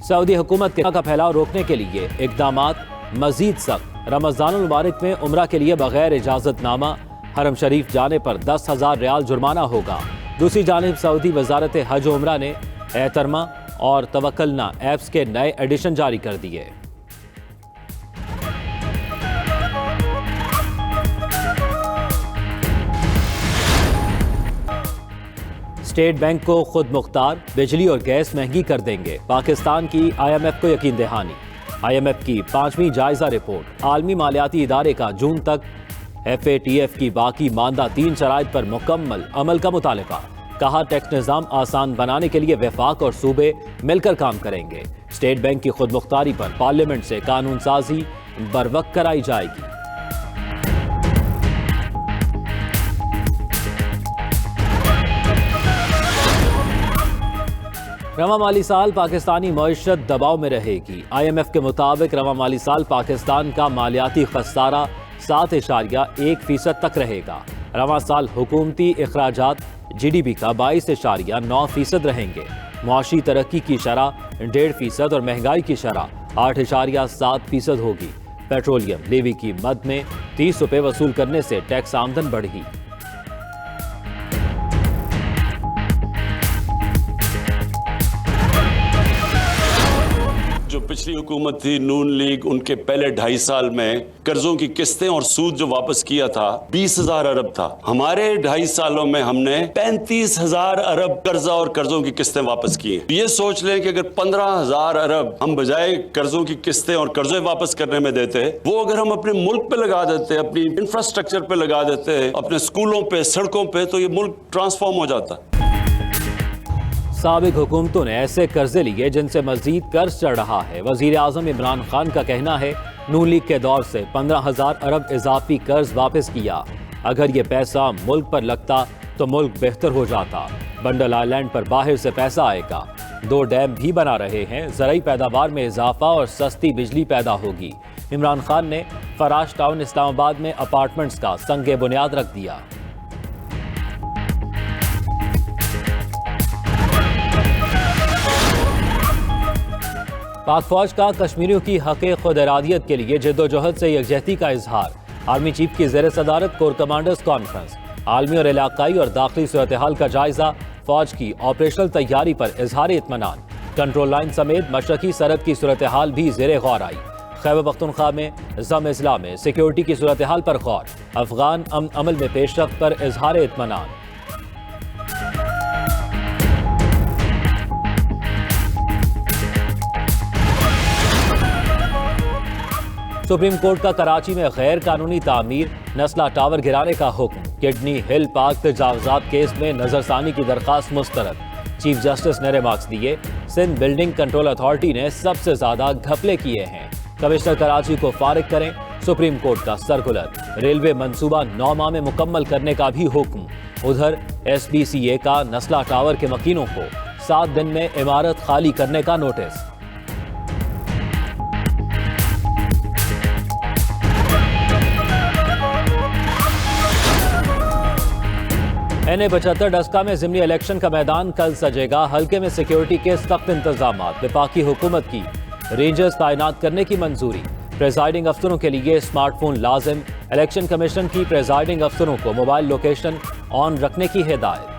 Saudi हुकूमत के का फैलाव रोकने के लिए इक़दामात मजीद सख्त। रमज़ानुल मुबारक में उम्रा के लिए बगैर इजाज़तनामा हरम शरीफ जाने पर 10,000 रियाल जुर्माना होगा। दूसरी जानिब सऊदी वजारत हज उम्रा ने एतरमा और तवक्कलना ऐप्स के नए एडिशन जारी कर दिए। स्टेट बैंक को खुद मुख्तार, बिजली और गैस महंगी कर देंगे। पाकिस्तान की IMF को यकीन दहानी। IMF की 5वीं जायजा रिपोर्ट। आलमी मालियाती इदारे का जून तक FATF की बाकी मानदा 3 शराइत पर मुकम्मल अमल का मुतालबा। कहा टैक्स निज़ाम आसान बनाने के लिए वफाक और सूबे मिलकर काम करेंगे। स्टेट बैंक की खुद मुख्तारी पर पार्लियामेंट से कानून साजी बरवक्त कराई जाएगी। रवा माली साल पाकिस्तानी मईशत दबाव में रहेगी। IMF के मुताबिक रवा माली साल पाकिस्तान का मालियाती खसारा 7.1% तक रहेगा। रवा साल हुकूमती अखराजात GDP का 22.9% रहेंगे। मुआशी तरक्की की शरह 1.5% और महंगाई की शरह 8.7% होगी। पेट्रोलियम लेवी की मद में 30 रुपये वसूल करने से टैक्स आमदन बढ़ी। जो पिछली हुकूमत थी नून लीग, उनके पहले 2.5 साल में कर्जों की किस्तें और सूद जो वापस किया था 20,000 अरब था। हमारे 2.5 सालों में हमने 35,000 अरब कर्जा और कर्जों की किस्तें वापस की। ये सोच लें कि अगर 15,000 अरब हम बजाय कर्जों की किस्तें और कर्जे वापस करने में देते, वो अगर हम अपने मुल्क पे लगा देते, अपनी इंफ्रास्ट्रक्चर पे लगा देते, अपने स्कूलों पे, सड़कों पे, तो ये मुल्क ट्रांसफॉर्म हो जाता। साबिक हुकूमतों ने ऐसे कर्जे लिए जिनसे मजीद कर्ज चढ़ रहा है। वजीर आजम इमरान खान का कहना है नून लीग के दौर से 15,000 अरब इजाफी कर्ज वापस किया। अगर ये पैसा मुल्क पर लगता तो मुल्क बेहतर हो जाता। बंडल आइलैंड पर बाहर से पैसा आएगा। 2 डैम भी बना रहे हैं। ज़राई पैदावार में इजाफा और सस्ती बिजली पैदा होगी। इमरान खान ने फराश टाउन इस्लामाबाद में अपार्टमेंट्स का संगे बुनियाद रख दिया। पाक फौज का कश्मीरियों की हक़े खुद इरादियत के लिए जद्दोजहद से यकजहती का इजहार। आर्मी चीफ की ज़ेर सदारत कोर कमांडर्स कॉन्फ्रेंस। आलमी और इलाकाई और दाखिली सूरत हाल का जायजा। फौज की ऑपरेशनल तैयारी पर इजहार इत्मीनान। कंट्रोल लाइन समेत मशरकी सरहद की सूरत हाल भी ज़ेर गौर आई। खैबर पख्तूनख्वा में ज़म इज़ला में सिक्योरिटी की सूरत हाल पर गौर। अफगान अमन अमल में पेशरफ्त पर इजहार इत्मीनान। सुप्रीम कोर्ट का कराची में गैर कानूनी तामीर नस्ला टावर गिराने का हुक्म। किडनी हिल पार्क तजावजात केस में नजरसानी की दरखास्त मुस्तरद। चीफ जस्टिस ने रिमार्क्स दिए सिंध बिल्डिंग कंट्रोल अथॉरिटी ने सबसे ज्यादा घपले किए हैं। कमिश्नर कराची को फारिग करें। सुप्रीम कोर्ट का सर्कुलर। रेलवे मंसूबा 9 माह में मुकम्मल करने का भी हुक्म। उधर SBCA का नस्ला टावर के मकीनों को 7 दिन में इमारत खाली करने का नोटिस। NA 75 डस्का में ज़िमनी इलेक्शन का मैदान कल सजेगा। हल्के में सिक्योरिटी के सख्त इंतजाम। वफाकी हुकूमत की रेंजर्स तैनात करने की मंजूरी। प्रेजाइडिंग अफसरों के लिए स्मार्टफोन लाजिम। इलेक्शन कमीशन की प्रेजाइडिंग अफसरों को मोबाइल लोकेशन ऑन रखने की हिदायत।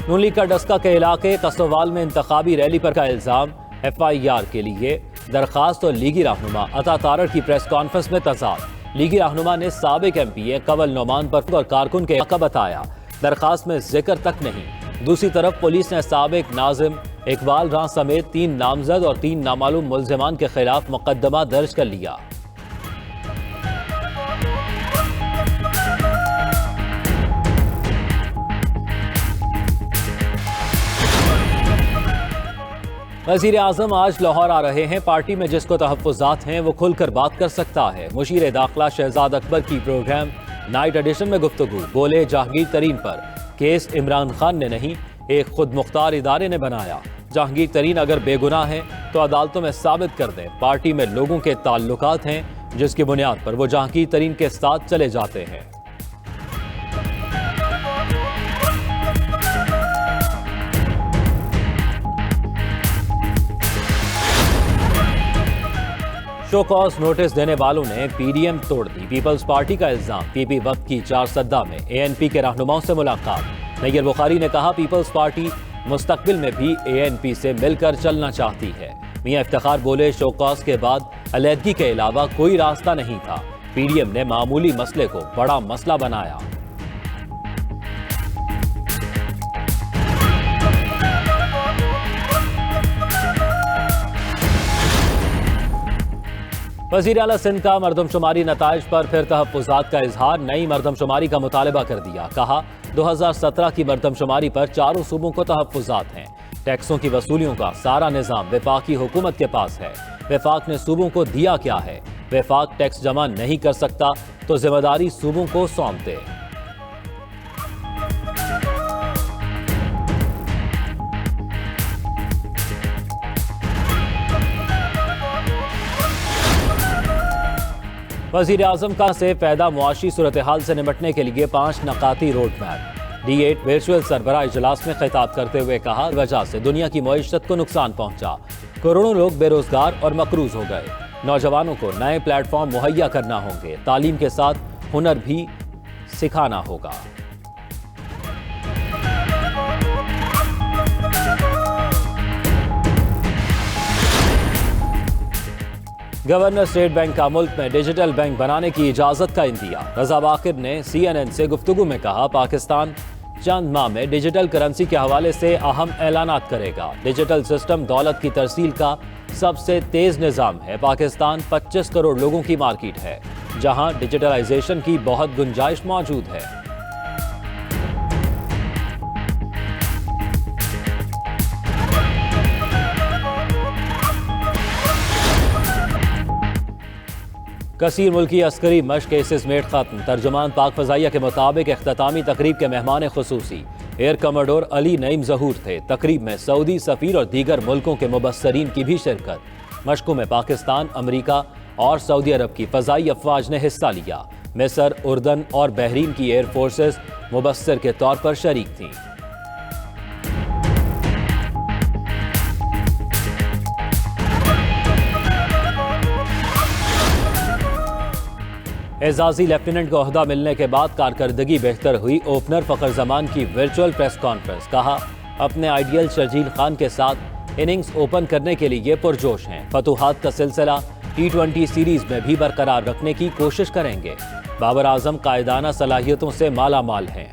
नून लीग का डस्का के इलाके कसोवाल में इंतखाबी रैली पर का इल्जाम। FIR के लिए दरखास्त और लीगी रहनुमा अता तारड़ की प्रेस कॉन्फ्रेंस में तजाद। लीगी रहनुमा ने साबिक MPA कवल नोमान पर और कारकुन के हक़ बताया। दरखास्त में जिक्र तक नहीं। दूसरी तरफ पुलिस ने साबिक नाजिम इकबाल रां समेत 3 नामजद और 3 नामालूम मुल्ज़िमान के खिलाफ मुकदमा दर्ज कर लिया। वज़ीर आज़म आज लाहौर आ रहे हैं। पार्टी में जिसको तहफ़्फ़ुज़ात हैं वो खुलकर बात कर सकता है। मुशीर दाखिला शहजाद अकबर की प्रोग्राम नाइट एडिशन में गुफ्तगू। बोले जहांगीर तरीन पर केस इमरान खान ने नहीं एक खुद मुख्तार इदारे ने बनाया। जहांगीर तरीन अगर बेगुनाह हैं तो अदालतों में साबित कर दें पार्टी में लोगों के ताल्लुकात हैं जिसकी बुनियाद पर वो जहांगीर तरीन के साथ चले जाते हैं। शो कॉज नोटिस देने वालों ने पीडीएम तोड़ दी। पीपल्स पार्टी का इल्जाम, पीपी वक्त की 4 सद्दा में एएनपी के रहनुमाओं से मुलाकात। नैयर बुखारी ने कहा पीपल्स पार्टी मुस्तकबिल में भी एएनपी से मिलकर चलना चाहती है। मियां इफ्तिखार बोले शो कॉज के बाद अलहदगी के अलावा कोई रास्ता नहीं था। पीडीएम ने मामूली मसले को बड़ा मसला बनाया। वज़ीर आला सिंध का मरदमशुमारी नताइज पर फिर तहफ़्फ़ुज़ात का इजहार। नई मरदमशुमारी का मुतालबा कर दिया। कहा 2017 की मरदमशुमारी पर चारों सूबों को तहफ़्फ़ुज़ात हैं। टैक्सों की वसूलियों का सारा निज़ाम वफाकी हुकूमत के पास है। वफाक ने सूबों को दिया क्या है? वफाक टैक्स जमा नहीं कर सकता तो जिम्मेदारी सूबों को सौंप दे। वज़ीर आज़म का से पैदा मुआशी सूरत हाल से निपटने के लिए 5 नकाती रोड मैप। D8 वर्चुअल सरबराह इजलास में खिताब करते हुए कहा वजह से दुनिया की मईशत को नुकसान पहुंचा। करोड़ों लोग बेरोजगार और मकरूज हो गए। नौजवानों को नए प्लेटफॉर्म मुहैया करना होंगे। तालीम के साथ हुनर भी सिखाना होगा। गवर्नर स्टेट बैंक का मुल्क में डिजिटल बैंक बनाने की इजाजत का इंदिया। रजा बाकिर ने CNN से गुफ्तगू में कहा पाकिस्तान चंद माह में डिजिटल करेंसी के हवाले से अहम ऐलानात करेगा। डिजिटल सिस्टम दौलत की तरसील का सबसे तेज निज़ाम है। पाकिस्तान 25 करोड़ लोगों की मार्केट है जहां डिजिटलाइजेशन की बहुत गुंजाइश मौजूद है। कसीर मुल्की अस्करी मशक केसेस मेट खत्म। तर्जुमान पाक फजाइया के मुताबिक इख्तितामी तकरीब के मेहमान खुसूसी एयर कमोडोर अली नईम ज़हूर थे। तकरीब में सऊदी सफीर और दीगर मुल्कों के मुबस्सरीन की भी शिरकत। मशकों में पाकिस्तान, अमरीका और सऊदी अरब की फजाई अफवाज ने हिस्सा लिया। मिस्र, उर्दन और बहरीन की एयर फोर्सेस मुबस्सर के तौर पर शरीक थीं। एजाजी लेफ्टिनेंट को ओहदा मिलने के बाद कारकर्दगी बेहतर हुई। ओपनर फ़खर जमान की वर्चुअल प्रेस कॉन्फ्रेंस। कहा अपने आइडियल शर्जील खान के साथ इनिंग्स ओपन करने के लिए पुरजोश हैं। फतूहात का सिलसिला T20 सीरीज में भी बरकरार रखने की कोशिश करेंगे। बाबर आजम कायदाना सलाहियतों से माला माल हैं।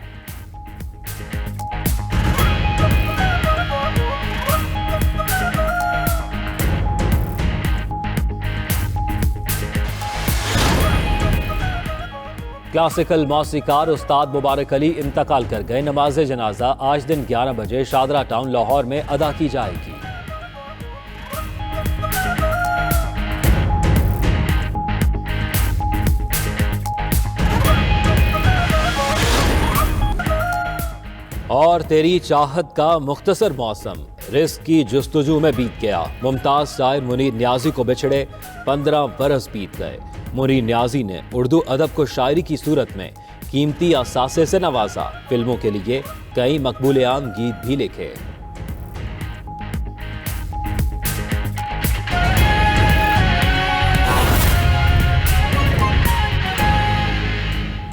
क्लासिकल मौसीकार उस्ताद मुबारक अली इंतकाल कर गए। नमाज जनाजा आज दिन 11 बजे शादरा टाउन लाहौर में अदा की जाएगी। और तेरी चाहत का मुख्तसर मौसम रिस्क की जुस्तजू में बीत गया। मुमताज शायर मुनीर न्याजी को बिछड़े 15 बरस बीत गए। मुनीर न्याजी ने उर्दू अदब को शायरी की सूरत में कीमती असासे से नवाजा। फिल्मों के लिए कई मकबूल आम गीत भी लिखे।